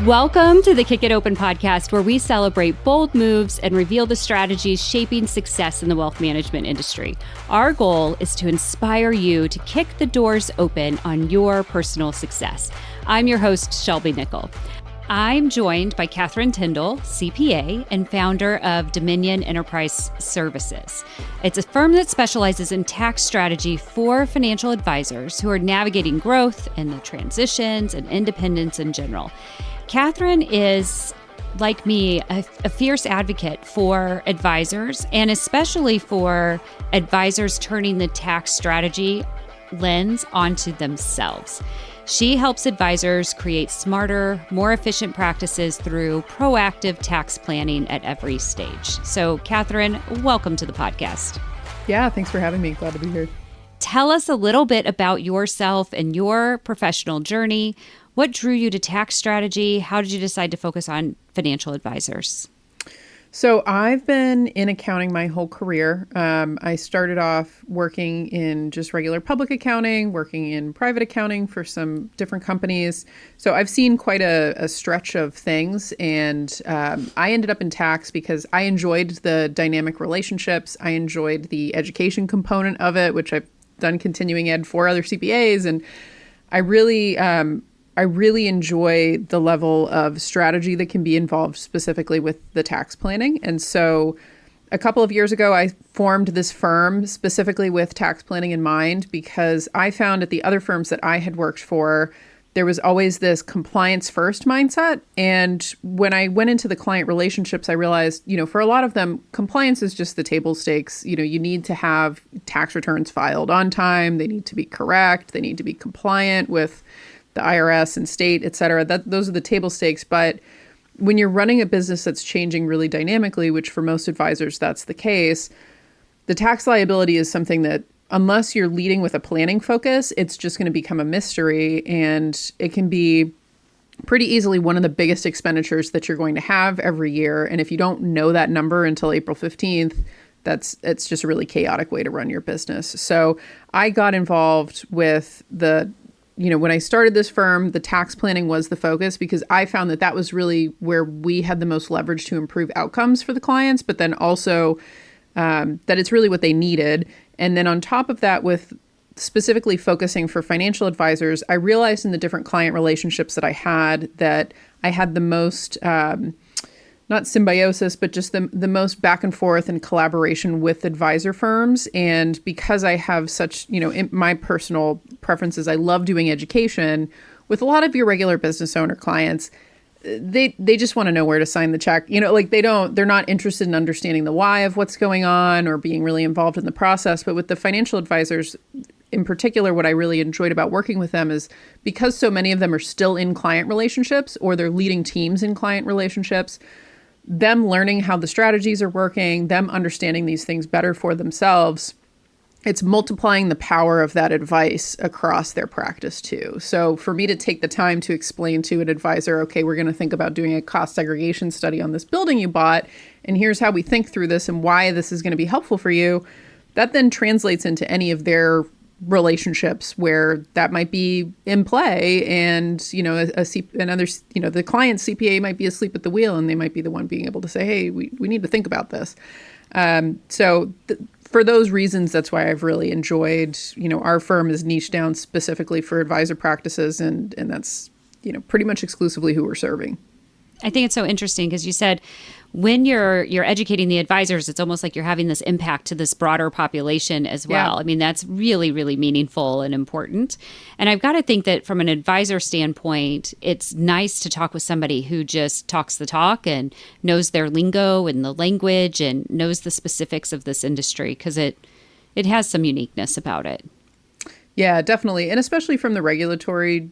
Welcome to the Kick It Open podcast, where we celebrate bold moves and reveal the strategies shaping success in the wealth management industry. Our goal is to inspire you to kick the doors open on your personal success. I'm your host, Shelby Nicholl. I'm joined by Catherine Tindall, CPA and founder of Dominion Enterprise Services. It's a firm that specializes in tax strategy for financial advisors who are navigating growth and the transitions and independence in general. Catherine is, like me, a fierce advocate for advisors, and especially for advisors turning the tax strategy lens onto themselves. She helps advisors create smarter, more efficient practices through proactive tax planning at every stage. So, Catherine, welcome to the podcast. Yeah, thanks for having me. Glad to be here. Tell us a little bit about yourself and your professional journey. What drew you to tax strategy? How did you decide to focus on financial advisors? So I've been in accounting my whole career. I started off working in just regular public accounting, working in private accounting for some different companies. So I've seen quite a stretch of things. And I ended up in tax because I enjoyed the dynamic relationships. I enjoyed the education component of it, which I've done continuing ed for other CPAs. And I really enjoy the level of strategy that can be involved specifically with the tax planning. And so a couple of years ago, I formed this firm specifically with tax planning in mind, because I found at the other firms that I had worked for, there was always this compliance first mindset. And when I went into the client relationships, I realized, for a lot of them, compliance is just the table stakes. You need to have tax returns filed on time. They need to be correct. They need to be compliant with the IRS and state, et cetera. Those are the table stakes. But when you're running a business that's changing really dynamically, which for most advisors, that's the case, the tax liability is something that, unless you're leading with a planning focus, it's just going to become a mystery. And it can be pretty easily one of the biggest expenditures that you're going to have every year. And if you don't know that number until April 15th, it's just a really chaotic way to run your business. So I got involved with when I started this firm, the tax planning was the focus, because I found that was really where we had the most leverage to improve outcomes for the clients, but then also that it's really what they needed. And then on top of that, with specifically focusing for financial advisors, I realized in the different client relationships that I had the most, not symbiosis, but just the most back and forth and collaboration with advisor firms. And because I have such, in my personal preferences, I love doing education. With a lot of your regular business owner clients, they just want to know where to sign the check. They're not interested in understanding the why of what's going on or being really involved in the process. But with the financial advisors in particular, what I really enjoyed about working with them is because so many of them are still in client relationships, or they're leading teams in client relationships, them learning how the strategies are working, them understanding these things better for themselves, it's multiplying the power of that advice across their practice too. So for me to take the time to explain to an advisor, okay, we're going to think about doing a cost segregation study on this building you bought, and here's how we think through this and why this is going to be helpful for you, that then translates into any of their relationships where that might be in play, and the client's CPA might be asleep at the wheel, and they might be the one being able to say, hey, we need to think about this. For those reasons, that's why I've really enjoyed, our firm is niched down specifically for advisor practices, and that's pretty much exclusively who we're serving. I think it's so interesting because you said when you're educating the advisors, it's almost like you're having this impact to this broader population as well. Yeah. I mean, that's really, really meaningful and important. And I've got to think that from an advisor standpoint, it's nice to talk with somebody who just talks the talk and knows their lingo and the language and knows the specifics of this industry, because it has some uniqueness about it. Yeah, definitely. And especially from the regulatory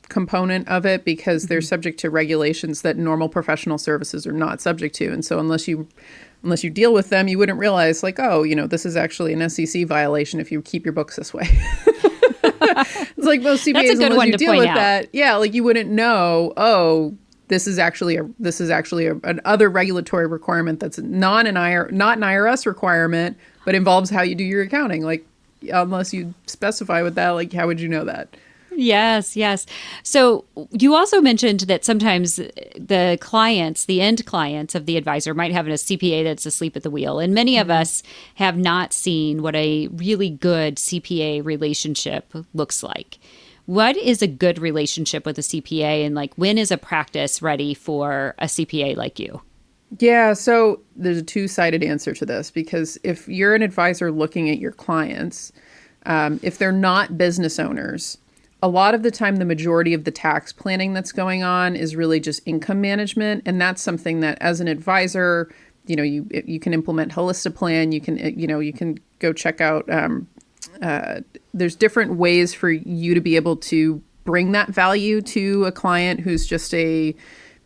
component of it, because they're subject to regulations that normal professional services are not subject to. And so unless you deal with them, you wouldn't realize this is actually an SEC violation if you keep your books this way. It's like most CPAs, that's a good one to deal point with out. That. Yeah, you wouldn't know, this is actually an other regulatory requirement that's not an IRS requirement, but involves how you do your accounting. Unless you specify with that, how would you know that? Yes, yes. So you also mentioned that sometimes the clients, the end clients of the advisor might have a CPA that's asleep at the wheel. And many of us have not seen what a really good CPA relationship looks like. What is a good relationship with a CPA, and like when is a practice ready for a CPA like you? Yeah, so there's a two-sided answer to this, because if you're an advisor looking at your clients, if they're not business owners, a lot of the time, the majority of the tax planning that's going on is really just income management. And that's something that as an advisor, you can implement Holistiplan. You can go check out, there's different ways for you to be able to bring that value to a client who's just a,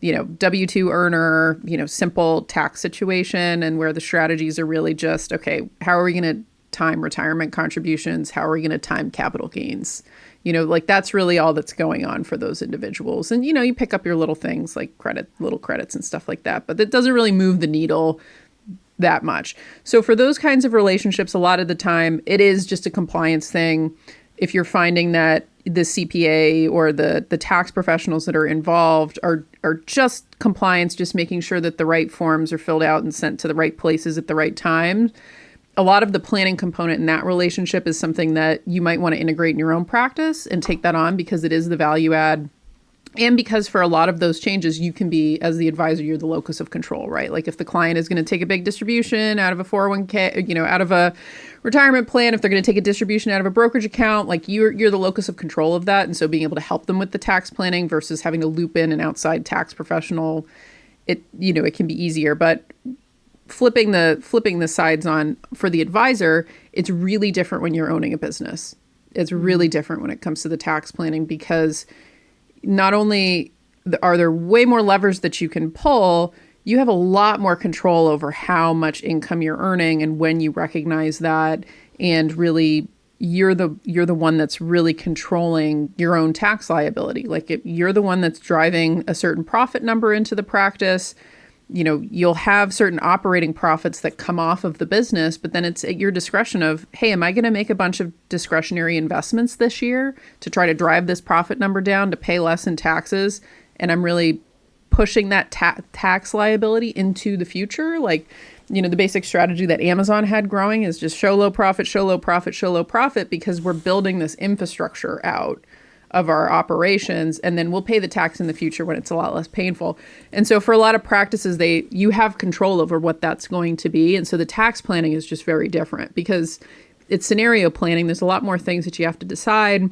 W-2 earner, simple tax situation, and where the strategies are really just, okay, how are we going to time retirement contributions? How are we going to time capital gains? That's really all that's going on for those individuals. And, you pick up your little things like little credits and stuff like that, but that doesn't really move the needle that much. So for those kinds of relationships, a lot of the time it is just a compliance thing. If you're finding that the CPA or the tax professionals that are involved are just compliance, just making sure that the right forms are filled out and sent to the right places at the right time, a lot of the planning component in that relationship is something that you might want to integrate in your own practice and take that on, because it is the value add. And because for a lot of those changes, you can be, as the advisor, you're the locus of control, right? Like if the client is going to take a big distribution out of a 401k, out of a retirement plan, if they're going to take a distribution out of a brokerage account, like you're the locus of control of that. And so being able to help them with the tax planning versus having to loop in an outside tax professional, it can be easier. But flipping the sides on for the advisor, it's really different when you're owning a business. It's really different when it comes to the tax planning, because not only are there way more levers that you can pull, you have a lot more control over how much income you're earning and when you recognize that. And really, you're the one that's really controlling your own tax liability. Like if you're the one that's driving a certain profit number into the practice, you'll have certain operating profits that come off of the business, but then it's at your discretion of, hey, am I going to make a bunch of discretionary investments this year to try to drive this profit number down to pay less in taxes? And I'm really pushing that tax liability into the future. Like, the basic strategy that Amazon had growing is just show low profit, show low profit, show low profit, because we're building this infrastructure out of our operations, and then we'll pay the tax in the future when it's a lot less painful. And so for a lot of practices, you have control over what that's going to be. And so the tax planning is just very different, because it's scenario planning. There's a lot more things that you have to decide.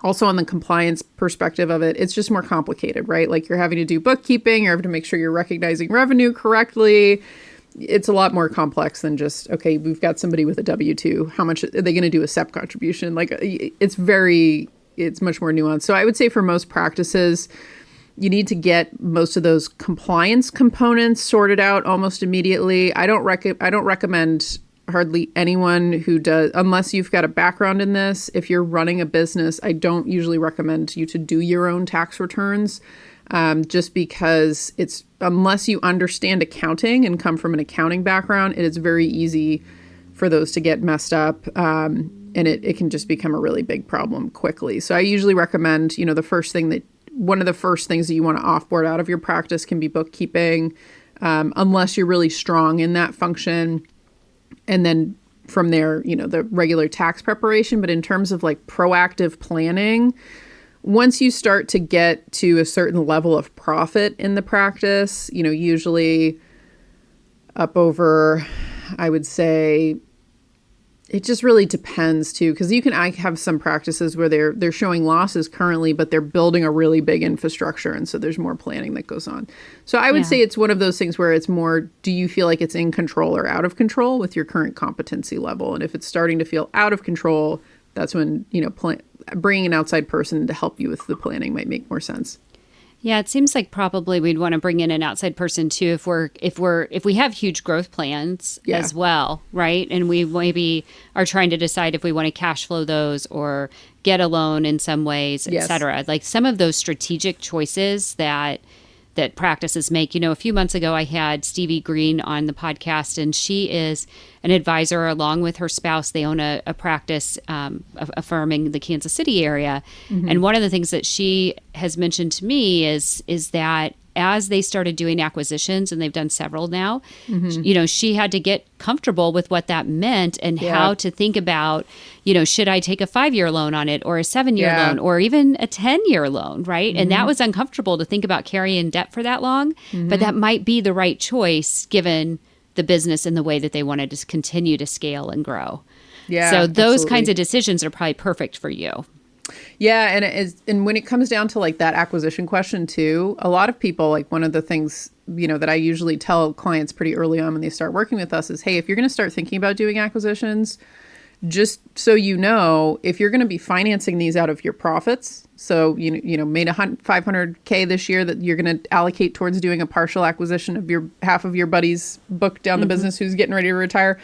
Also on the compliance perspective of it, it's just more complicated, right? Like you're having to do bookkeeping, you're having to make sure you're recognizing revenue correctly. It's a lot more complex than just, okay, we've got somebody with a W-2. How much are they going to do a SEP contribution? Like it's much more nuanced. So I would say for most practices, you need to get most of those compliance components sorted out almost immediately. I don't recommend hardly anyone who does, unless you've got a background in this. If you're running a business, I don't usually recommend you to do your own tax returns, just because unless you understand accounting and come from an accounting background, it is very easy for those to get messed up. And it can just become a really big problem quickly. So I usually recommend, one of the first things that you want to offboard out of your practice can be bookkeeping, unless you're really strong in that function. And then from there, the regular tax preparation. But in terms of like proactive planning, once you start to get to a certain level of profit in the practice, usually up over, I would say, it just really depends too, because I have some practices where they're showing losses currently, but they're building a really big infrastructure, and so there's more planning that goes on. So I would say it's one of those things where it's more, do you feel like it's in control or out of control with your current competency level? And if it's starting to feel out of control, that's when bringing an outside person to help you with the planning might make more sense. Yeah, it seems like probably we'd want to bring in an outside person too if we have huge growth plans as well, right? And we maybe are trying to decide if we want to cash flow those or get a loan in some ways, et cetera. Like some of those strategic choices that that practices make. A few months ago, I had Stevie Green on the podcast, and she is an advisor along with her spouse. They own a practice, a firm in the Kansas City area. And one of the things that she has mentioned to me is that as they started doing acquisitions, and they've done several now, she had to get comfortable with what that meant and how to think about, should I take a 5-year loan on it or a 7-year loan or even a 10-year loan, right? And that was uncomfortable to think about carrying debt for that long, but that might be the right choice given the business and the way that they wanted to continue to scale and grow. Yeah, so those absolutely. kinds of decisions are probably perfect for you. Yeah, and when it comes down to like that acquisition question too, a lot of people, like one of the things, that I usually tell clients pretty early on when they start working with us is, hey, if you're going to start thinking about doing acquisitions, just so if you're going to be financing these out of your profits, so made $500K this year that you're going to allocate towards doing a partial acquisition of half of your buddy's book down the business who's getting ready to retire,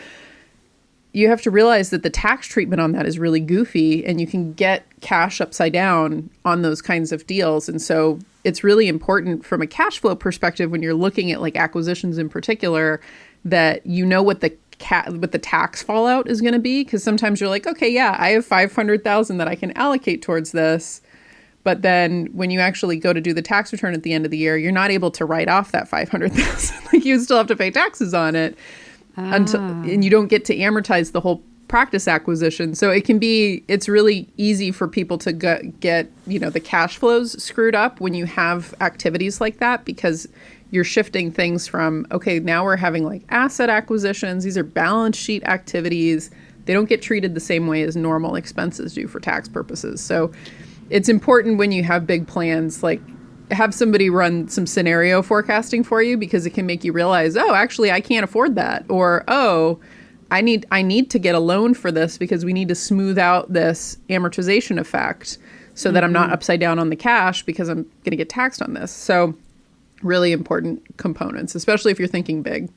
you have to realize that the tax treatment on that is really goofy, and you can get cash upside down on those kinds of deals. And so it's really important from a cash flow perspective when you're looking at like acquisitions in particular, that what the tax fallout is going to be. Because sometimes you're like, okay, yeah, I have $500,000 that I can allocate towards this. But then when you actually go to do the tax return at the end of the year, you're not able to write off that $500,000. Like you still have to pay taxes on it. And you don't get to amortize the whole practice acquisition. So it's really easy for people to get, the cash flows screwed up when you have activities like that, because you're shifting things from, okay, now we're having like asset acquisitions. These are balance sheet activities. They don't get treated the same way as normal expenses do for tax purposes. So it's important when you have big plans, like have somebody run some scenario forecasting for you, because it can make you realize, oh, actually, I can't afford that. Or, oh, I need to get a loan for this because we need to smooth out this amortization effect so that I'm not upside down on the cash because I'm going to get taxed on this. So really important components, especially if you're thinking big.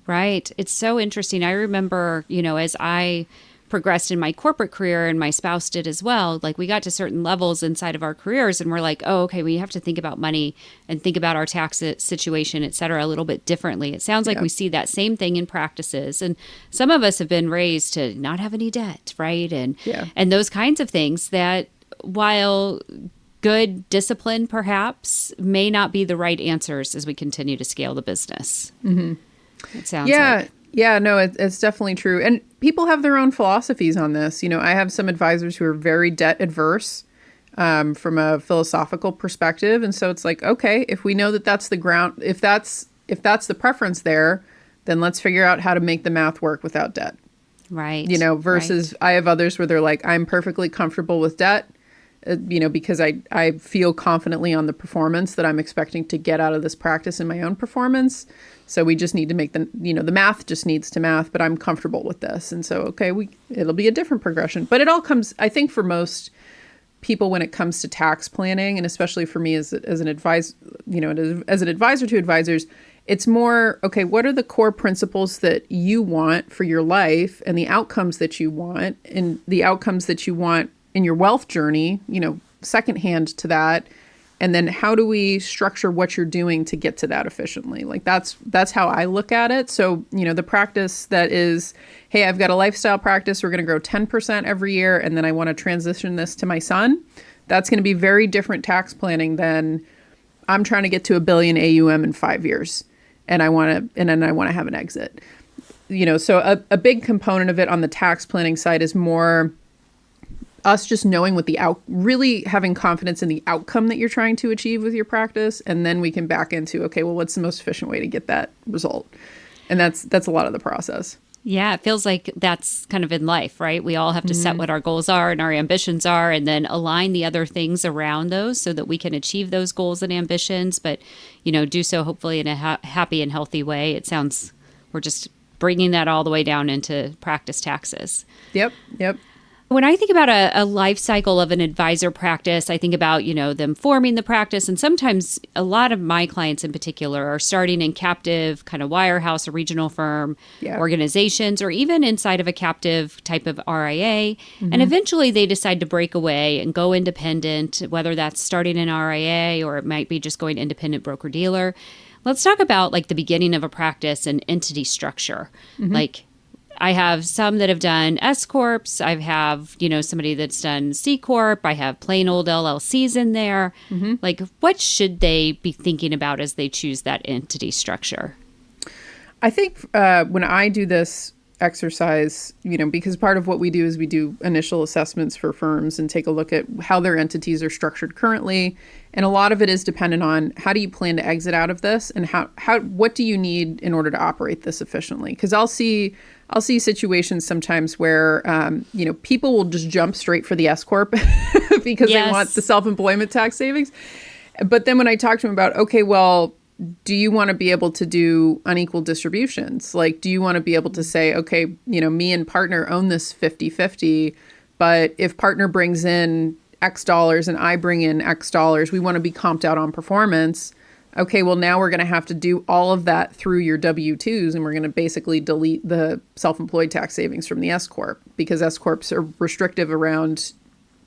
Right. It's so interesting. I remember, as I progressed in my corporate career, and my spouse did as well, like we got to certain levels inside of our careers and we're like, oh, okay, we have to think about money and think about our tax situation, et cetera, a little bit differently. It sounds like we see that same thing in practices. And some of us have been raised to not have any debt, right? And those kinds of things that, while good discipline perhaps, may not be the right answers as we continue to scale the business. It sounds like. Yeah, no, it's definitely true. And people have their own philosophies on this. I have some advisors who are very debt adverse from a philosophical perspective. And so it's like, okay, if we know that that's the ground, if that's the preference there, then let's figure out how to make the math work without debt. Right. Versus I have others where they're like, I'm perfectly comfortable with debt, because I feel confidently on the performance that I'm expecting to get out of this practice in my own performance. So we just need to make the math just needs to math, but I'm comfortable with this. And so, okay, it'll be a different progression. But it all comes, I think for most people, when it comes to tax planning, and especially for me as an advisor, as an advisor to advisors, it's more, okay, what are the core principles that you want for your life and the outcomes that you want, and the outcomes that you want in your wealth journey, secondhand to that. And then how do we structure what you're doing to get to that efficiently? Like that's how I look at it. So, the practice that is, hey, I've got a lifestyle practice. We're going to grow 10% every year. And then I want to transition this to my son. That's going to be very different tax planning than I'm trying to get to $1 billion AUM in 5 years. And then I want to have an exit. So a big component of it on the tax planning side is more us just knowing what really having confidence in the outcome that you're trying to achieve with your practice. And then we can back into, okay, well, what's the most efficient way to get that result? And that's a lot of the process. Yeah, it feels like that's kind of in life, right? We all have to set what our goals are and our ambitions are, and then align the other things around those so that we can achieve those goals and ambitions, but, do so hopefully in a happy and healthy way. It sounds we're just bringing that all the way down into practice taxes. Yep. When I think about a life cycle of an advisor practice, I think about, them forming the practice. And sometimes a lot of my clients in particular are starting in captive kind of wirehouse or regional firm organizations, or even inside of a captive type of RIA. And eventually they decide to break away and go independent, whether that's starting an RIA or it might be just going independent broker dealer. Let's talk about like the beginning of a practice and entity structure. Like, I have some that have done S-Corps. I have, somebody that's done C-Corp. I have plain old LLCs in there. Like, what should they be thinking about as they choose that entity structure? I think when I do this exercise, because part of what we do is we do initial assessments for firms and take a look at how their entities are structured currently. And a lot of it is dependent on how do you plan to exit out of this, and what do you need in order to operate this efficiently? Because I'll see situations sometimes where, people will just jump straight for the S-Corp because they want the self-employment tax savings. But then when I talk to them about, okay, well, do you want to be able to do unequal distributions? Like, do you want to be able to say, okay, me and partner own this 50-50, but if partner brings in X dollars and I bring in X dollars, we want to be comped out on performance. Okay, well, now we're going to have to do all of that through your W-2s, and we're going to basically delete the self-employed tax savings from the S-Corp, because S-Corps are restrictive around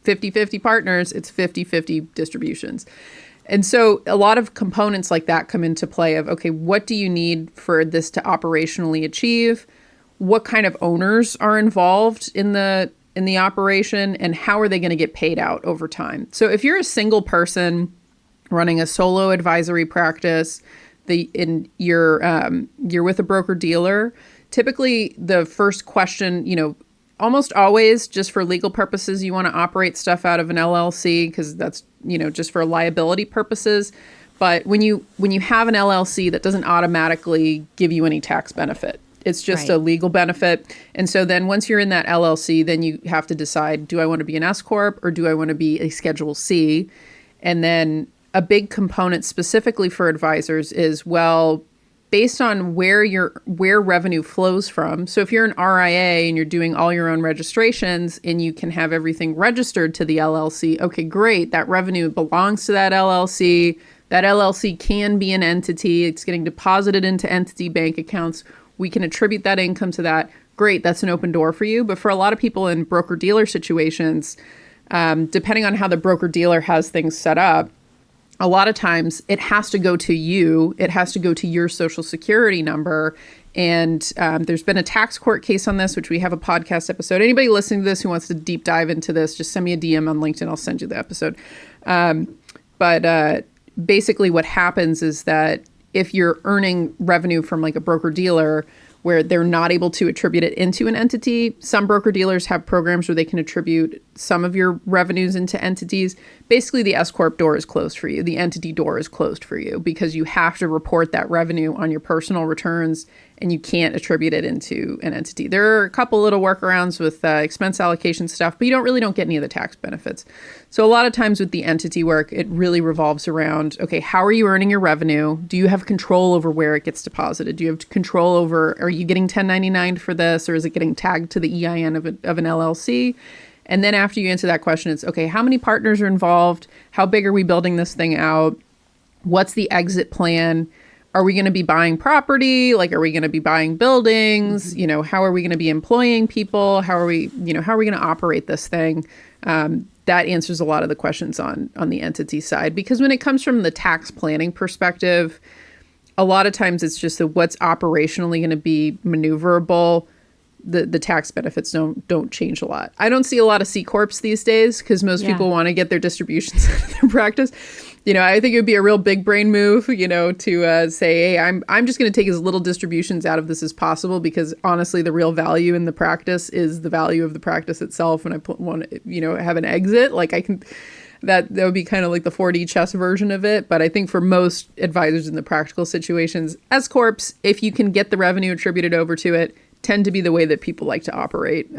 50-50 partners. It's 50-50 distributions. And so a lot of components like that come into play of, okay, what do you need for this to operationally achieve? What kind of owners are involved in the operation, and how are they going to get paid out over time? So if you're a single person running a solo advisory practice, you're with a broker dealer, typically the first question, almost always, just for legal purposes, you want to operate stuff out of an LLC because that's, just for liability purposes. But when you have an LLC, that doesn't automatically give you any tax benefit. It's just a legal benefit. And so then once you're in that LLC, then you have to decide, do I want to be an S-Corp or do I want to be a Schedule C? And then a big component specifically for advisors is, well, based on where revenue flows from. So if you're an RIA and you're doing all your own registrations and you can have everything registered to the LLC, okay, great. That revenue belongs to that LLC. That LLC can be an entity. It's getting deposited into entity bank accounts. We can attribute that income to that. Great. That's an open door for you. But for a lot of people in broker-dealer situations, depending on how the broker-dealer has things set up, a lot of times it has to go to you. It has to go to your social security number. And there's been a tax court case on this, which we have a podcast episode. Anybody listening to this who wants to deep dive into this, just send me a DM on LinkedIn. I'll send you the episode. But basically what happens is that if you're earning revenue from like a broker dealer where they're not able to attribute it into an entity, some broker dealers have programs where they can attribute some of your revenues into entities. Basically, the S-Corp door is closed for you. The entity door is closed for you because you have to report that revenue on your personal returns and you can't attribute it into an entity. There are a couple little workarounds with expense allocation stuff, but you don't get any of the tax benefits. So a lot of times with the entity work, it really revolves around, okay, how are you earning your revenue? Do you have control over where it gets deposited? Do you have control over, are you getting 1099 for this, or is it getting tagged to the EIN of an LLC? And then after you answer that question, it's, okay, how many partners are involved? How big are we building this thing out? What's the exit plan? Are we going to be buying property? Like, are we going to be buying buildings? How are we going to be employing people? How are we going to operate this thing? That answers a lot of the questions on the entity side, because when it comes from the tax planning perspective, a lot of times it's just what's operationally going to be maneuverable. The tax benefits don't change a lot. I don't see a lot of C-Corps these days because most people want to get their distributions out of their practice. I think it would be a real big brain move, to say, hey, I'm just going to take as little distributions out of this as possible, because honestly, the real value in the practice is the value of the practice itself. And I want to, have an exit. Like that would be kind of like the 4D chess version of it. But I think for most advisors in the practical situations, S-Corps, if you can get the revenue attributed over to it, tend to be the way that people like to operate,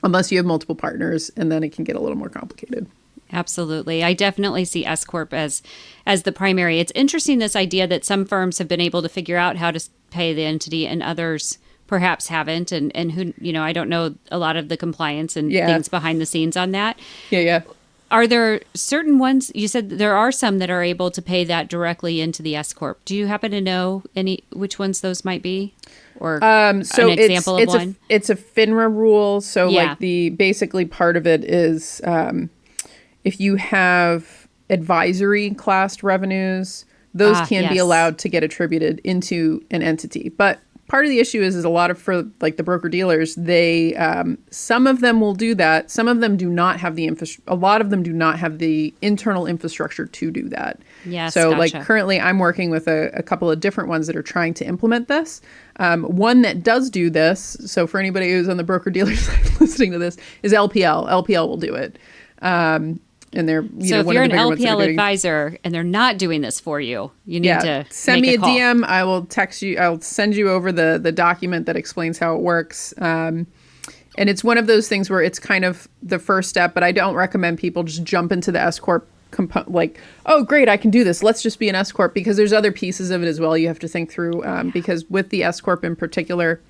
unless you have multiple partners, and then it can get a little more complicated. Absolutely. I definitely see S-Corp as the primary. It's interesting, this idea that some firms have been able to figure out how to pay the entity and others perhaps haven't, and who, I don't know a lot of the compliance and Yeah. things behind the scenes on that. Yeah. Are there certain ones, you said there are some that are able to pay that directly into the S-Corp. Do you happen to know which ones those might be? Or so an example of one? It's a FINRA rule. So Yeah. like basically part of it is if you have advisory classed revenues, those can be yes. allowed to get attributed into an entity. But part of the issue is a lot of, for like the broker dealers, they some of them will do that. Some of them do not have the a lot of them do not have the internal infrastructure to do that. Yes, So gotcha. like currently I'm working with a couple of different ones that are trying to implement this. One that does do this, so for anybody who's on the broker dealer side listening to this, is LPL. LPL will do it. And they're so if one you're of the an bigger ones that are LPL doing. advisor and they're not doing this for you, you need to send make me a call. DM. I will text you. I'll send you over the document that explains how it works. And it's one of those things where it's kind of the first step, but I don't recommend people just jump into the S-Corp like, oh, great, I can do this. Let's just be an S-Corp, because there's other pieces of it as well you have to think through. Because with the S-Corp in particular,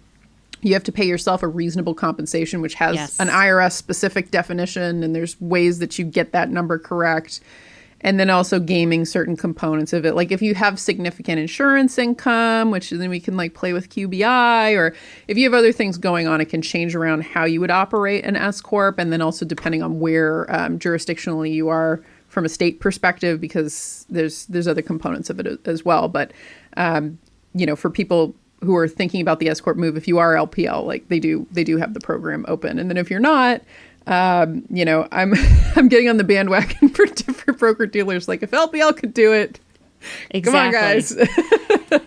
you have to pay yourself a reasonable compensation, which has an IRS specific definition, and there's ways that you get that number correct. And then also gaming certain components of it. Like if you have significant insurance income, which then we can like play with QBI, or if you have other things going on, it can change around how you would operate an S-Corp. And then also depending on where jurisdictionally you are from a state perspective, because there's other components of it as well. But, for people who are thinking about the S-Corp move, if you are LPL, like they do have the program open. And then if you're not, I'm getting on the bandwagon for different broker dealers. Like if LPL could do it, exactly. Come on, guys.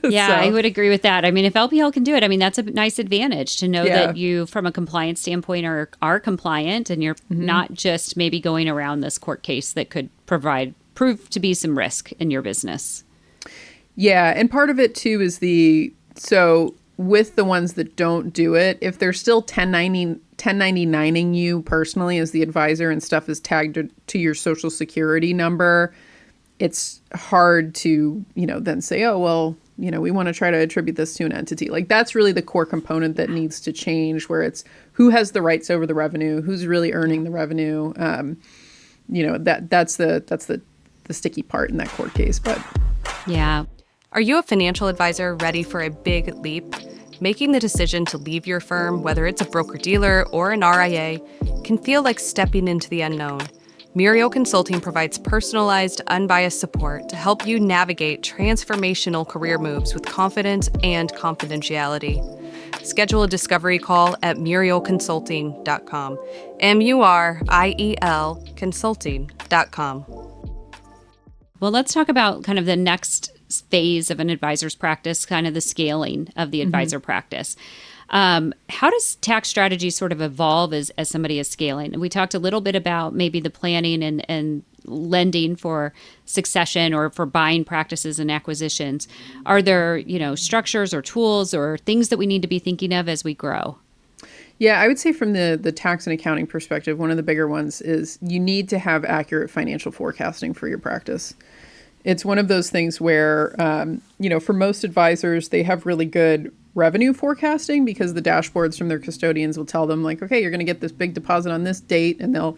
Yeah, I would agree with that. I mean, if LPL can do it, I mean, that's a nice advantage to know Yeah. that you, from a compliance standpoint, are compliant, and you're not just maybe going around this court case that could prove to be some risk in your business. Yeah, and part of it too is so with the ones that don't do it, if they're still 1099ing you personally as the advisor and stuff is tagged to your social security number, it's hard to, then say, oh, well, we want to try to attribute this to an entity. Like that's really the core component that needs to change, where it's who has the rights over the revenue, who's really earning the revenue. That's the sticky part in that court case. But yeah. Are you a financial advisor ready for a big leap? Making the decision to leave your firm, whether it's a broker-dealer or an RIA, can feel like stepping into the unknown. Muriel Consulting provides personalized, unbiased support to help you navigate transformational career moves with confidence and confidentiality. Schedule a discovery call at murielconsulting.com. MURIEL consulting.com. Well, let's talk about kind of the next phase of an advisor's practice, kind of the scaling of the advisor practice. How does tax strategy sort of evolve as somebody is scaling? And we talked a little bit about maybe the planning and lending for succession or for buying practices and acquisitions. Are there, structures or tools or things that we need to be thinking of as we grow? Yeah, I would say from the tax and accounting perspective, one of the bigger ones is you need to have accurate financial forecasting for your practice. It's one of those things where, for most advisors, they have really good revenue forecasting because the dashboards from their custodians will tell them like, okay, you're going to get this big deposit on this date, and they'll,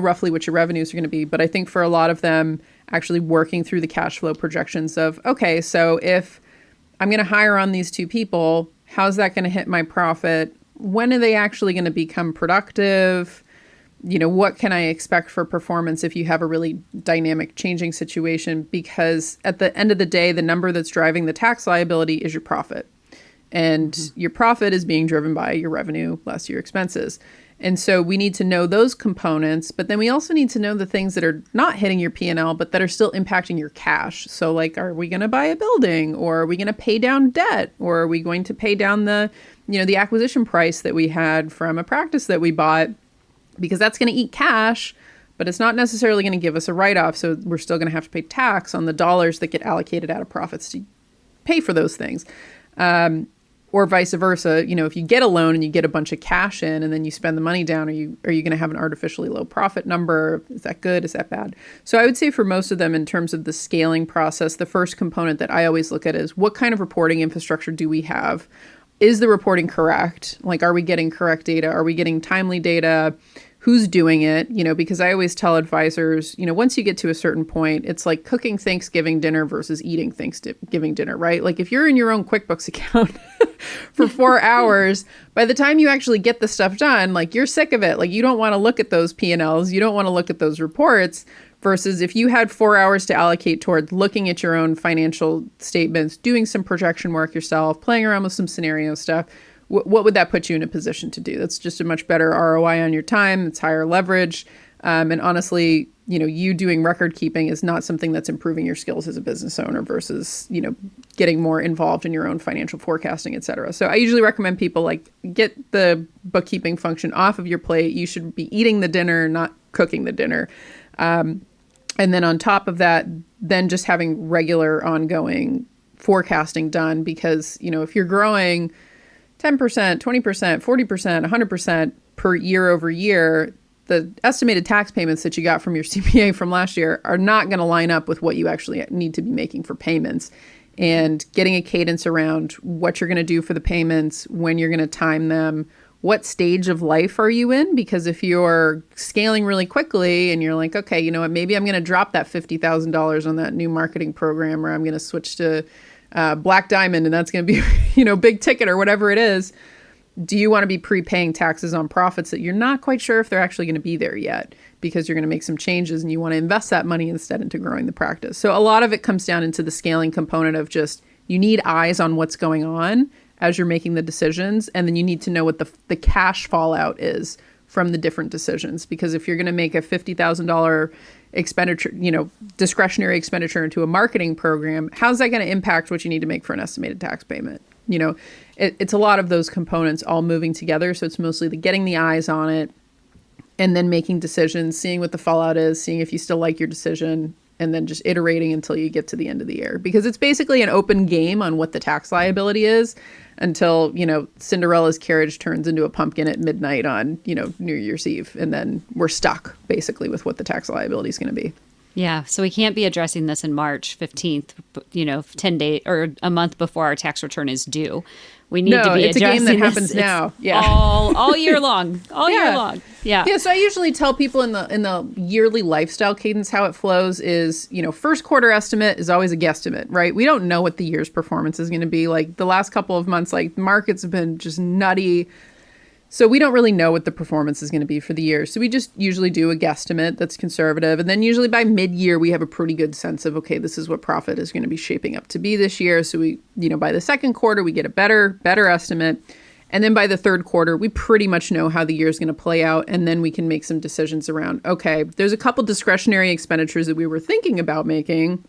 roughly what your revenues are going to be. But I think for a lot of them, actually working through the cash flow projections of, okay, so if I'm going to hire on these two people, how's that going to hit my profit? When are they actually going to become productive? What can I expect for performance if you have a really dynamic changing situation? Because at the end of the day, the number that's driving the tax liability is your profit. And your profit is being driven by your revenue less your expenses. And so we need to know those components, but then we also need to know the things that are not hitting your P&L, but that are still impacting your cash. So like, are we going to buy a building, or are we going to pay down debt, or are we going to pay down the acquisition price that we had from a practice that we bought? Because that's going to eat cash, but it's not necessarily going to give us a write-off. So we're still going to have to pay tax on the dollars that get allocated out of profits to pay for those things. Or vice versa. If you get a loan and you get a bunch of cash in and then you spend the money down, are you going to have an artificially low profit number? Is that good? Is that bad? So I would say for most of them, in terms of the scaling process, the first component that I always look at is what kind of reporting infrastructure do we have? is the reporting correct? Like, are we getting correct data? Are we getting timely data? Who's doing it? Because I always tell advisors, once you get to a certain point, it's like cooking Thanksgiving dinner versus eating Thanksgiving dinner, right? Like if you're in your own QuickBooks account for 4 hours, by the time you actually get the stuff done, like you're sick of it. Like you don't want to look at those P&Ls. You don't want to look at those reports versus if you had 4 hours to allocate toward looking at your own financial statements, doing some projection work yourself, playing around with some scenario stuff. What would that put you in a position to do? That's just a much better ROI on your time. It's higher leverage. And honestly, you doing record keeping is not something that's improving your skills as a business owner versus, getting more involved in your own financial forecasting, et cetera. So I usually recommend people like get the bookkeeping function off of your plate. You should be eating the dinner, not cooking the dinner. And then on top of that, then just having regular ongoing forecasting done because, if you're growing 10%, 20%, 40%, 100% per year over year, the estimated tax payments that you got from your CPA from last year are not going to line up with what you actually need to be making for payments. And getting a cadence around what you're going to do for the payments, when you're going to time them, what stage of life are you in? Because if you're scaling really quickly and you're like, okay, maybe I'm going to drop that $50,000 on that new marketing program, or I'm going to switch to Black Diamond, and that's going to be, big ticket or whatever it is. Do you want to be prepaying taxes on profits that you're not quite sure if they're actually going to be there yet because you're going to make some changes and you want to invest that money instead into growing the practice? So a lot of it comes down into the scaling component of just you need eyes on what's going on as you're making the decisions. And then you need to know what the cash fallout is from the different decisions. Because if you're going to make a $50,000 expenditure, discretionary expenditure into a marketing program, how's that going to impact what you need to make for an estimated tax payment? It's a lot of those components all moving together. So it's mostly getting the eyes on it and then making decisions, seeing what the fallout is, seeing if you still like your decision, and then just iterating until you get to the end of the year. Because it's basically an open game on what the tax liability is until, Cinderella's carriage turns into a pumpkin at midnight on, New Year's Eve. And then we're stuck basically with what the tax liability is going to be. Yeah. So we can't be addressing this in March 15th, 10 days or a month before our tax return is due. We need to be addressing this. It's a game that happens now. Yeah. All year long. Year long. Yeah. Yeah. So I usually tell people in the yearly lifestyle cadence how it flows is, first quarter estimate is always a guesstimate, right? We don't know what the year's performance is going to be. Like the last couple of months, like markets have been just nutty. So we don't really know what the performance is going to be for the year. So we just usually do a guesstimate that's conservative. And then usually by mid-year, we have a pretty good sense of, okay, this is what profit is going to be shaping up to be this year. So we, by the second quarter, we get a better estimate. And then by the third quarter, we pretty much know how the year is going to play out. And then we can make some decisions around, okay, there's a couple discretionary expenditures that we were thinking about making.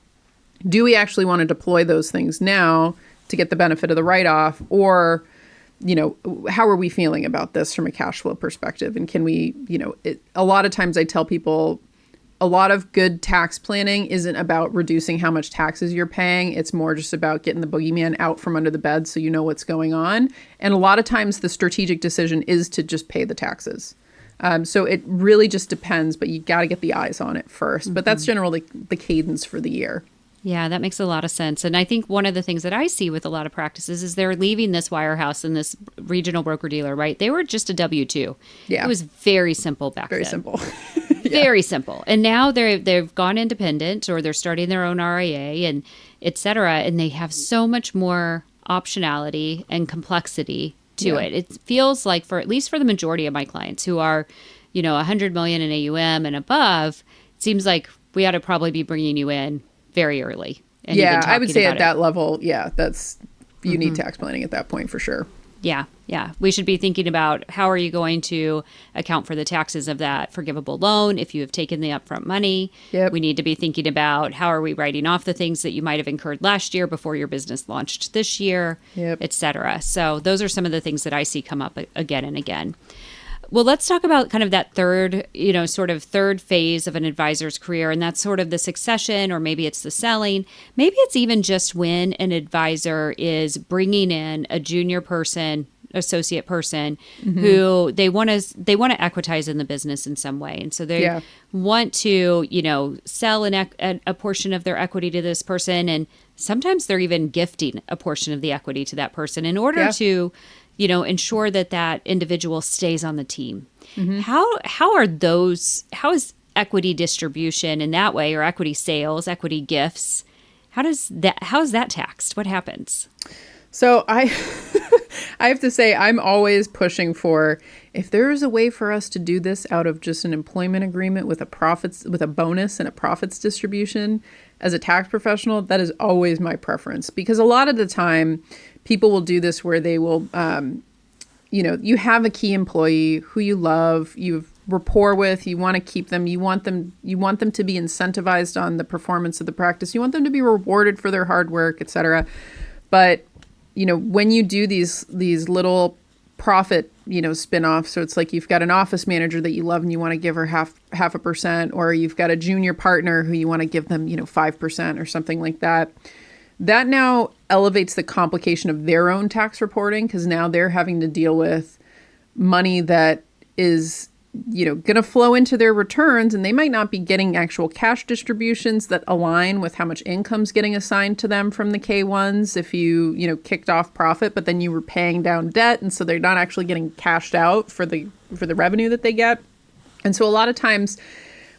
Do we actually want to deploy those things now to get the benefit of the write-off? Or how are we feeling about this from a cash flow perspective? And can we, a lot of times I tell people a lot of good tax planning isn't about reducing how much taxes you're paying. It's more just about getting the boogeyman out from under the bed so you know what's going on. And a lot of times the strategic decision is to just pay the taxes. So it really just depends, but you got to get the eyes on it first. Mm-hmm. But that's generally the cadence for the year. Yeah, that makes a lot of sense. And I think one of the things that I see with a lot of practices is they're leaving this wirehouse and this regional broker-dealer, right? They were just a W-2. Yeah. It was very simple back then. Very simple. Very simple. And now they've gone independent or they're starting their own RIA and et cetera. And they have so much more optionality and complexity to it. It feels like at least for the majority of my clients who are, 100 million in AUM and above, it seems like we ought to probably be bringing you in very early. And I would say at that level, that's you need tax planning at that point for sure. Yeah. We should be thinking about how are you going to account for the taxes of that forgivable loan if you have taken the upfront money. Yep. We need to be thinking about how are we writing off the things that you might have incurred last year before your business launched this year, et cetera. So those are some of the things that I see come up again and again. Well, let's talk about kind of that third phase of an advisor's career, and that's sort of the succession, or maybe it's the selling. Maybe it's even just when an advisor is bringing in a junior person, associate person, who they want to equitize in the business in some way, and so they want to, sell a portion of their equity to this person, and sometimes they're even gifting a portion of the equity to that person in order to, ensure that that individual stays on the team. How is equity distribution in that way, or equity sales, equity gifts? How is that taxed? What happens? So I have to say, I'm always pushing for, if there is a way for us to do this out of just an employment agreement with a bonus and a profits distribution as a tax professional, that is always my preference. Because a lot of the time people will do this where they will, you have a key employee who you love, you've rapport with, you want to keep them, you want them to be incentivized on the performance of the practice, you want them to be rewarded for their hard work, etc. But when you do these little profit, spin-offs, so it's like you've got an office manager that you love and you want to give her half a percent, or you've got a junior partner who you want to give them, 5% or something like that. That now elevates the complication of their own tax reporting, because now they're having to deal with money that is going to flow into their returns, and they might not be getting actual cash distributions that align with how much income's getting assigned to them from the K1s if you kicked off profit, but then you were paying down debt, and so they're not actually getting cashed out for the revenue that they get. And so a lot of times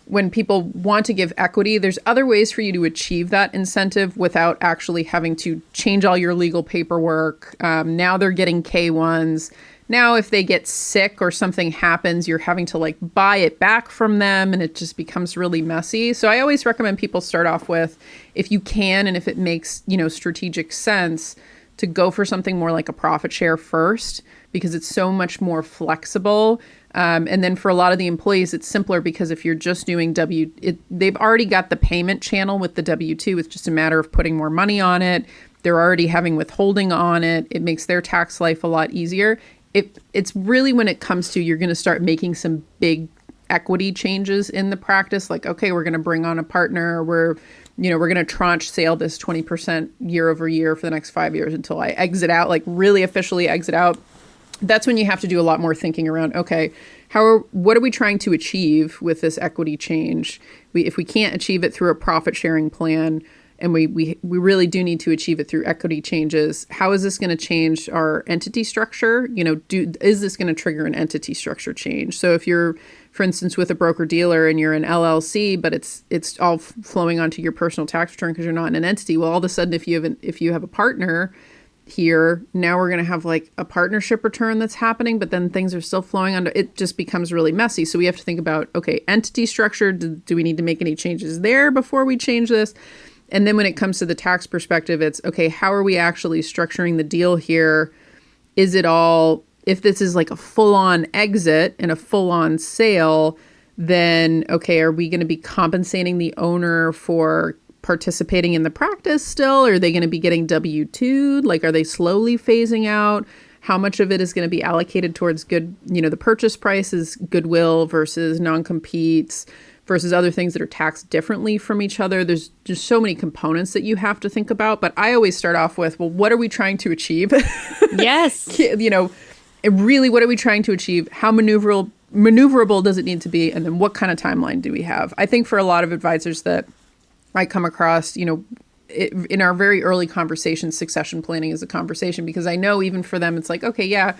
when people want to give equity, there's other ways for you to achieve that incentive without actually having to change all your legal paperwork. Now they're getting K1s. Now, if they get sick or something happens, you're having to buy it back from them, and it just becomes really messy. So I always recommend people start off with, if you can, and if it makes, strategic sense, to go for something more like a profit share first, because it's so much more flexible. And then for a lot of the employees, it's simpler, because if you're just doing they've already got the payment channel with the W-2. It's just a matter of putting more money on it. They're already having withholding on it. It makes their tax life a lot easier. It's really when it comes to, you're going to start making some big equity changes in the practice, like, okay, we're going to bring on a partner, we're going to tranche sale this 20% year over year for the next 5 years until I exit out, really officially exit out. That's when you have to do a lot more thinking around, okay, what are we trying to achieve with this equity change? If we can't achieve it through a profit sharing plan, and we really do need to achieve it through equity changes, how is this going to change our entity structure? Is this going to trigger an entity structure change? So if you're, for instance, with a broker dealer and you're an LLC, but it's all flowing onto your personal tax return because you're not in an entity, well, all of a sudden, if you have a partner here, now we're going to have a partnership return that's happening, but then things are still flowing under. It just becomes really messy. So we have to think about, okay, entity structure. Do we need to make any changes there before we change this? And then when it comes to the tax perspective, it's, okay, how are we actually structuring the deal here? Is it all, if this is a full-on exit and a full-on sale, then, okay, are we going to be compensating the owner for participating in the practice still? Are they going to be getting W-2'd? Are they slowly phasing out? How much of it is going to be allocated towards the purchase price is goodwill versus non-competes versus other things that are taxed differently from each other. There's just so many components that you have to think about. But I always start off with, well, what are we trying to achieve? Yes. Really, what are we trying to achieve? How maneuverable does it need to be? And then what kind of timeline do we have? I think for a lot of advisors that I come across, in our very early conversations, succession planning is a conversation, because I know even for them, it's okay, yeah,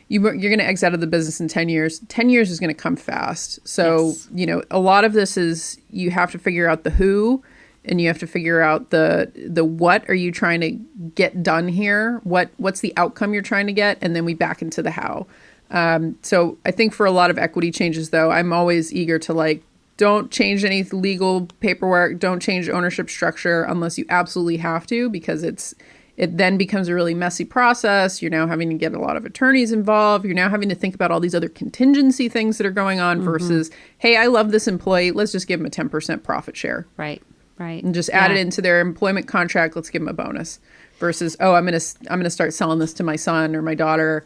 you're going to exit out of the business in 10 years. 10 years is going to come fast. So, yes. A lot of this is, you have to figure out the who, and you have to figure out the what are you trying to get done here? What's the outcome you're trying to get? And then we back into the how. So I think for a lot of equity changes, though, I'm always eager to don't change any legal paperwork. Don't change ownership structure unless you absolutely have to, because it then becomes a really messy process. You're now having to get a lot of attorneys involved. You're now having to think about all these other contingency things that are going on versus, hey, I love this employee. Let's just give them a 10% profit share. Right. And just add it into their employment contract. Let's give them a bonus versus, oh, I'm going to start selling this to my son or my daughter.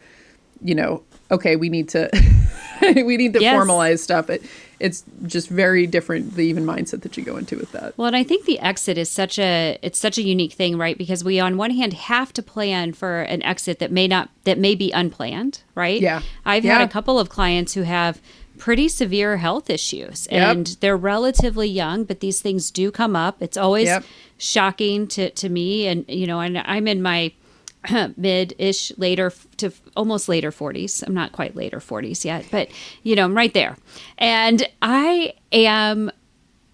Okay, we need to formalize stuff. It's just very different, the even mindset that you go into with that. Well, and I think the exit is such a unique thing, right? Because we, on one hand, have to plan for an exit that may be unplanned, right? Yeah. I've had a couple of clients who have pretty severe health issues. Yep. And they're relatively young, but these things do come up. It's always shocking to me. And, and I'm in my mid-ish, later to almost later 40s. I'm not quite later 40s yet, but, I'm right there. And I am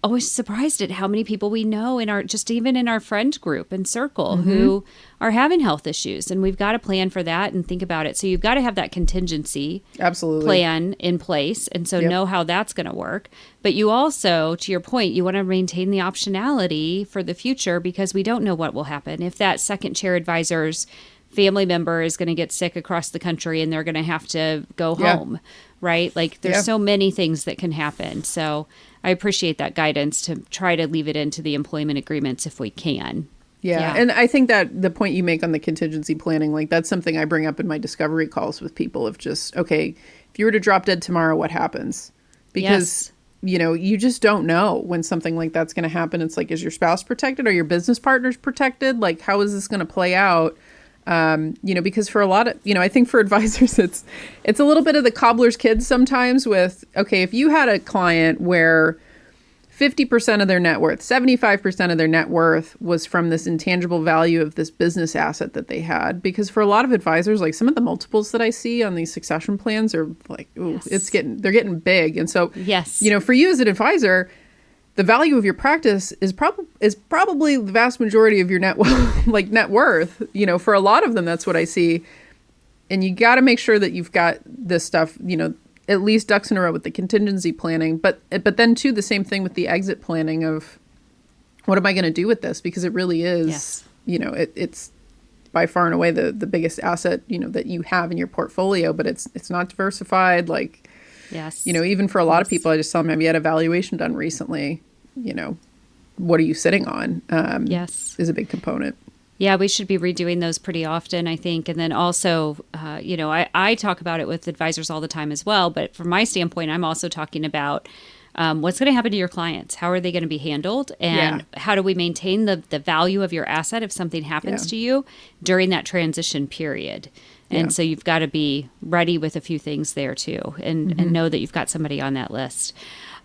always surprised at how many people we know even in our friend group and circle who are having health issues. And we've got to plan for that and think about it. So you've got to have that contingency plan in place. And so know how that's going to work. But you also, to your point, you want to maintain the optionality for the future, because we don't know what will happen. If that second chair advisor's family member is going to get sick across the country and they're going to have to go home, right? Like there's so many things that can happen. So I appreciate that guidance to try to leave it into the employment agreements if we can. Yeah. And I think that the point you make on the contingency planning, like that's something I bring up in my discovery calls with people of just, okay, if you were to drop dead tomorrow, what happens? Because, you just don't know when something like that's going to happen. It's like, is your spouse protected? Are your business partners protected? Like, how is this going to play out? Because for a lot of, I think for advisors, it's a little bit of the cobbler's kids sometimes with, okay, if you had a client where 50% of their net worth, 75% of their net worth was from this intangible value of this business asset that they had. Because for a lot of advisors, like some of the multiples that I see on these succession plans are like, ooh, they're getting big. And so, for you as an advisor, the value of your practice is probably the vast majority of your net worth. For a lot of them, that's what I see. And you got to make sure that you've got this stuff, at least ducks in a row with the contingency planning. But then too, the same thing with the exit planning of what am I going to do with this? Because it really is, it's by far and away the biggest asset, that you have in your portfolio, but it's not diversified. Like, even for a lot of people, I just tell them, have you had a valuation done recently? What are you sitting on? Is a big component. Yeah, we should be redoing those pretty often, I think. And then also, I talk about it with advisors all the time as well. But from my standpoint, I'm also talking about what's going to happen to your clients. How are they going to be handled? And how do we maintain the value of your asset if something happens to you during that transition period? And so you've got to be ready with a few things there too, and know that you've got somebody on that list.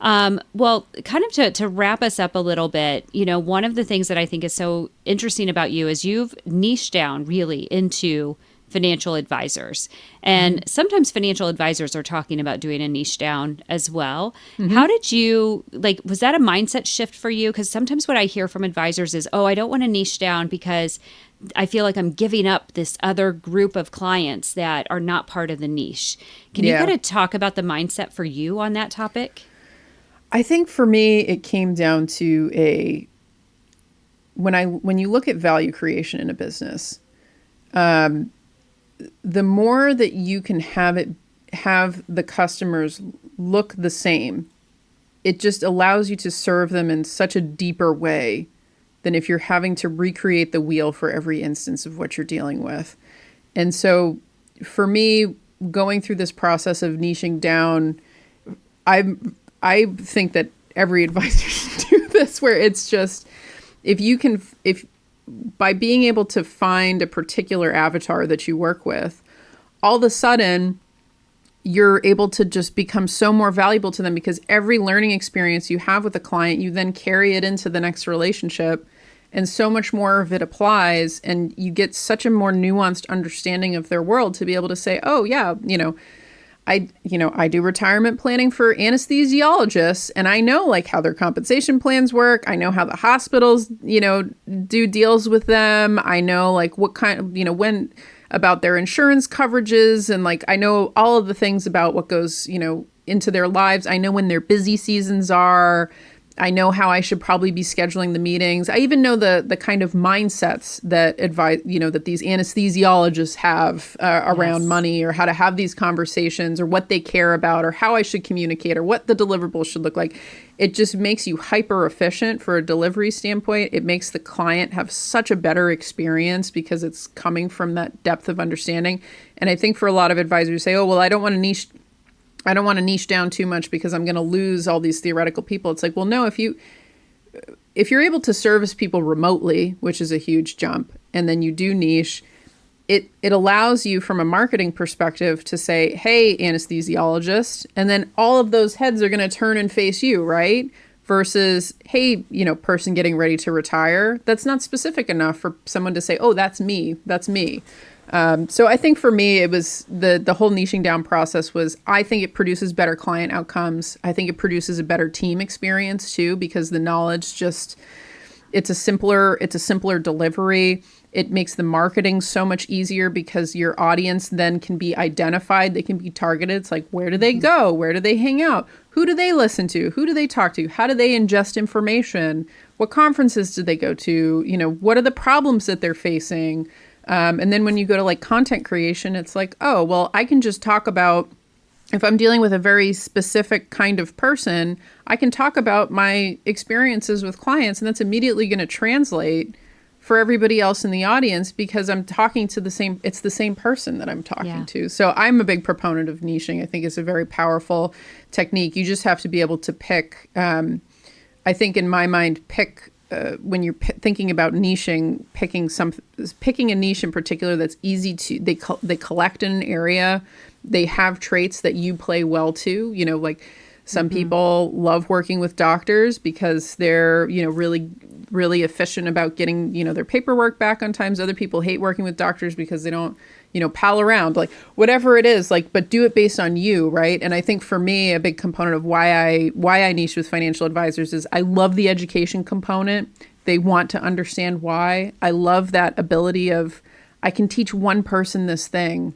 Well, kind of to wrap us up a little bit, one of the things that I think is so interesting about you is you've niched down really into financial advisors. And sometimes financial advisors are talking about doing a niche down as well. How did you, was that a mindset shift for you? Because sometimes what I hear from advisors is, I don't want to niche down because I feel like I'm giving up this other group of clients that are not part of the niche. Can you kind of talk about the mindset for you on that topic? I think for me, it came down to when you look at value creation in a business, the more that you can have the customers look the same, it just allows you to serve them in such a deeper way than if you're having to recreate the wheel for every instance of what you're dealing with. And so for me, going through this process of niching down, I think that every advisor should do this, where it's just, if by being able to find a particular avatar that you work with, all of a sudden you're able to just become so more valuable to them, because every learning experience you have with a client, you then carry it into the next relationship, and so much more of it applies, and you get such a more nuanced understanding of their world to be able to say, oh yeah, I do retirement planning for anesthesiologists, and I know how their compensation plans work. I know how the hospitals, do deals with them. I know what kind of, when about their insurance coverages, and I know all of the things about what goes, into their lives. I know when their busy seasons are. I know how I should probably be scheduling the meetings. I even know the kind of mindsets that that these anesthesiologists have around money, or how to have these conversations, or what they care about, or how I should communicate, or what the deliverables should look like. It just makes you hyper efficient for a delivery standpoint. It makes the client have such a better experience because it's coming from that depth of understanding. And I think for a lot of advisors who say, oh, well, I don't want to niche down too much because I'm going to lose all these theoretical people. It's like, well, no, if you're able to service people remotely, which is a huge jump, and then you do niche, it allows you from a marketing perspective to say, hey, anesthesiologist, and then all of those heads are going to turn and face you, right? Versus, hey, person getting ready to retire. That's not specific enough for someone to say, oh, that's me. That's me. So I think for me, it was the whole niching down process was, I think it produces better client outcomes. I think it produces a better team experience too, because the knowledge it's a simpler delivery. It makes the marketing so much easier because your audience then can be identified. They can be targeted. It's like, where do they go? Where do they hang out? Who do they listen to? Who do they talk to? How do they ingest information? What conferences do they go to? What are the problems that they're facing? And then when you go to like content creation, it's like, oh, well, I can just talk about, if I'm dealing with a very specific kind of person, I can talk about my experiences with clients, and that's immediately going to translate for everybody else in the audience because I'm talking to it's the same person that I'm talking to. So I'm a big proponent of niching. I think it's a very powerful technique. You just have to be able to pick, I think in my mind, when you're thinking about niching, picking a niche in particular that's easy to, they collect in an area, they have traits that you play well to, like some people love working with doctors because they're, really, really efficient about getting, their paperwork back on time. Other people hate working with doctors because they don't, pal around, like whatever it is, like, but do it based on you. Right. And I think for me, a big component of why I niche with financial advisors is I love the education component. They want to understand why. I love that ability of, I can teach one person this thing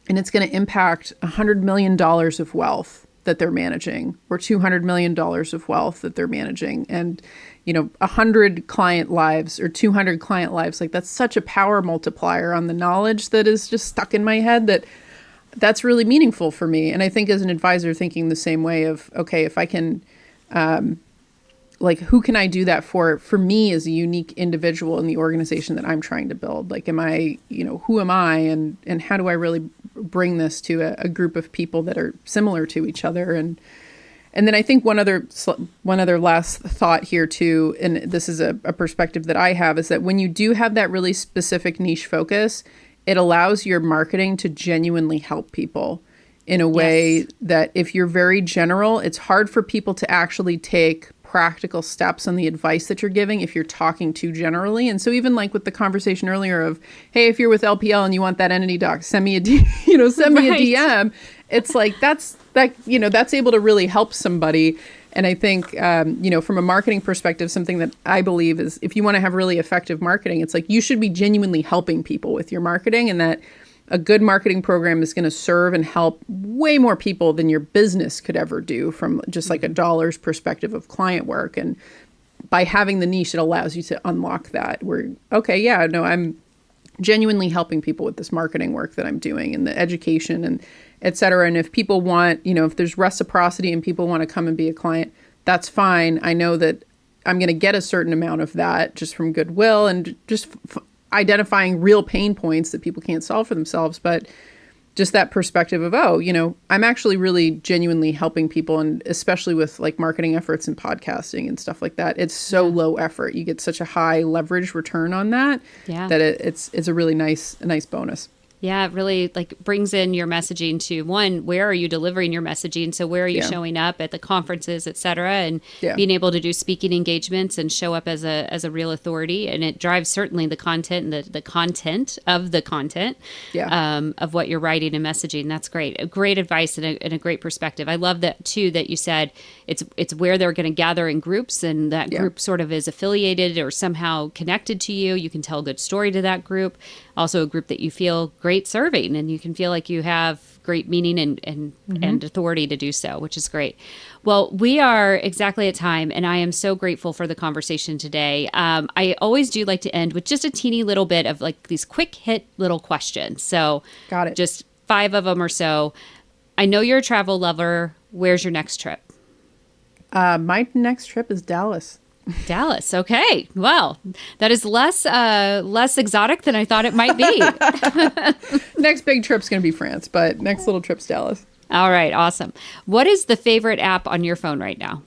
and it's going to impact $100 million of wealth that they're managing, or $200 million of wealth that they're managing. And, 100 client lives or 200 client lives, like that's such a power multiplier on the knowledge that is just stuck in my head that's really meaningful for me. And I think as an advisor, thinking the same way of, okay, if I can, who can I do that for me as a unique individual in the organization that I'm trying to build? Like, who am I and how do I really bring this to a group of people that are similar to each other? And then I think one other last thought here too, and this is a perspective that I have, is that when you do have that really specific niche focus, it allows your marketing to genuinely help people in a way that if you're very general, it's hard for people to actually take practical steps on the advice that you're giving if you're talking too generally. And so even like with the conversation earlier of, hey, if you're with LPL and you want that entity doc, send me a DM. It's like that's able to really help somebody. And I think, from a marketing perspective, something that I believe is if you want to have really effective marketing, it's like you should be genuinely helping people with your marketing, and that a good marketing program is going to serve and help way more people than your business could ever do from just like a dollar's perspective of client work. And by having the niche, it allows you to unlock that where, okay, I'm genuinely helping people with this marketing work that I'm doing and the education and et cetera. And if people want, if there's reciprocity and people want to come and be a client, that's fine. I know that I'm going to get a certain amount of that just from goodwill and just identifying real pain points that people can't solve for themselves. But just that perspective of, I'm actually really genuinely helping people. And especially with like marketing efforts and podcasting and stuff like that, it's so low effort. You get such a high leverage return on that, that it's a really nice bonus. Yeah, it really brings in your messaging to one, where are you delivering your messaging? So where are you showing up at the conferences, et cetera, and being able to do speaking engagements and show up as a real authority. And it drives certainly the content and the content of the content of what you're writing and messaging. That's great. Great advice and a great perspective. I love that too, that you said it's where they're going to gather in groups, and that group sort of is affiliated or somehow connected to you. You can tell a good story to that group. Also a group that you feel great serving, and you can feel like you have great meaning and authority to do so, which is great. Well, we are exactly at time, and I am so grateful for the conversation today. I always do like to end with just a teeny little bit of like these quick hit little questions. So got it. Just 5 of them or so. I know you're a travel lover. Where's your next trip? My next trip is Dallas. Dallas. Okay. Well, that is less exotic than I thought it might be. Next big trip's going to be France, but next little trip's Dallas. All right. Awesome. What is the favorite app on your phone right now?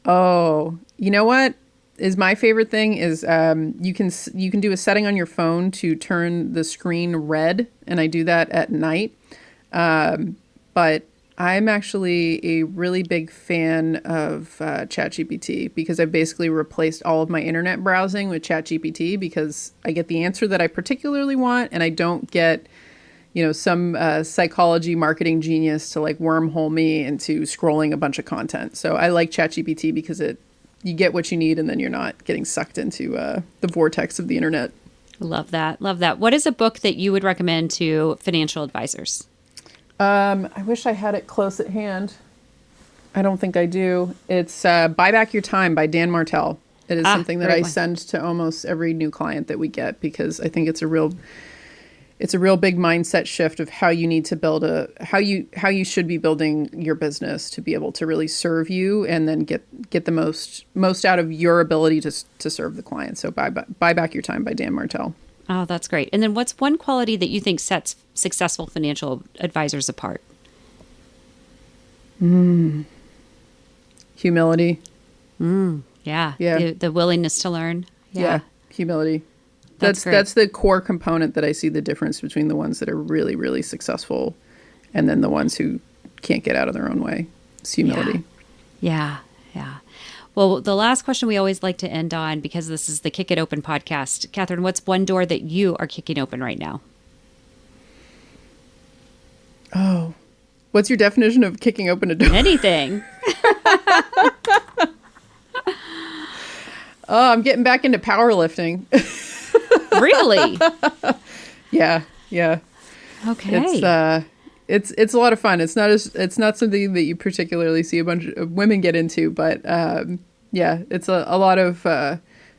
Oh, you know what? is my favorite thing is you can do a setting on your phone to turn the screen red, and I do that at night. But I'm actually a really big fan of ChatGPT because I've basically replaced all of my internet browsing with ChatGPT because I get the answer that I particularly want, and I don't get, some psychology marketing genius to like wormhole me into scrolling a bunch of content. So I like ChatGPT because you get what you need, and then you're not getting sucked into the vortex of the internet. Love that. Love that. What is a book that you would recommend to financial advisors? I wish I had it close at hand. I don't think I do. It's Buy Back Your Time by Dan Martell. It is something that I send to almost every new client that we get because I think it's a real big mindset shift of how you need to build how you should be building your business to be able to really serve you and then get the most out of your ability to serve the client. So Buy Back Your Time by Dan Martell. Oh, that's great. And then what's one quality that you think sets successful financial advisors apart? Humility. Yeah. The willingness to learn. Yeah. Humility. That's the core component that I see the difference between the ones that are really, really successful and then the ones who can't get out of their own way. It's humility. Yeah. Well, the last question we always like to end on, because this is the Kick It Open podcast. Catherine, what's one door that you are kicking open right now? Oh, what's your definition of kicking open a door? Anything. Oh, I'm getting back into powerlifting. Really? Yeah. Okay. It's a lot of fun. It's not something that you particularly see a bunch of women get into, but it's a lot of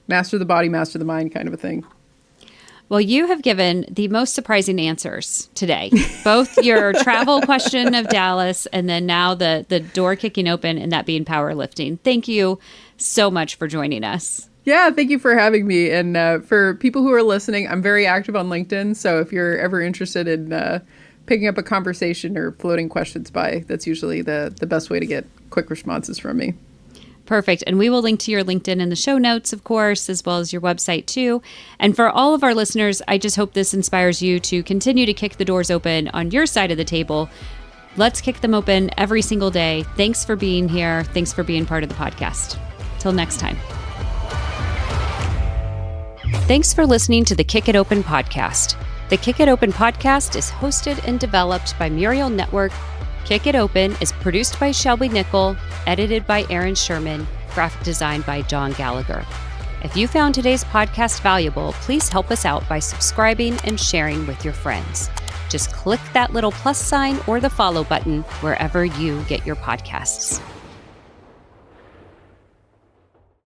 master the body, master the mind kind of a thing. Well, you have given the most surprising answers today, both your travel question of Dallas and then now the door kicking open and that being powerlifting. Thank you so much for joining us. Yeah, thank you for having me. And for people who are listening, I'm very active on LinkedIn. So if you're ever interested in picking up a conversation or floating questions by, that's usually the best way to get quick responses from me. Perfect. And we will link to your LinkedIn in the show notes, of course, as well as your website too. And for all of our listeners, I just hope this inspires you to continue to kick the doors open on your side of the table. Let's kick them open every single day. Thanks for being here. Thanks for being part of the podcast. Till next time. Thanks for listening to the Kick It Open podcast. The Kick It Open podcast is hosted and developed by Muriel Network. Kick It Open is produced by Shelby Nicholl, edited by Aaron Sherman, graphic design by John Gallagher. If you found today's podcast valuable, please help us out by subscribing and sharing with your friends. Just click that little plus sign or the follow button wherever you get your podcasts.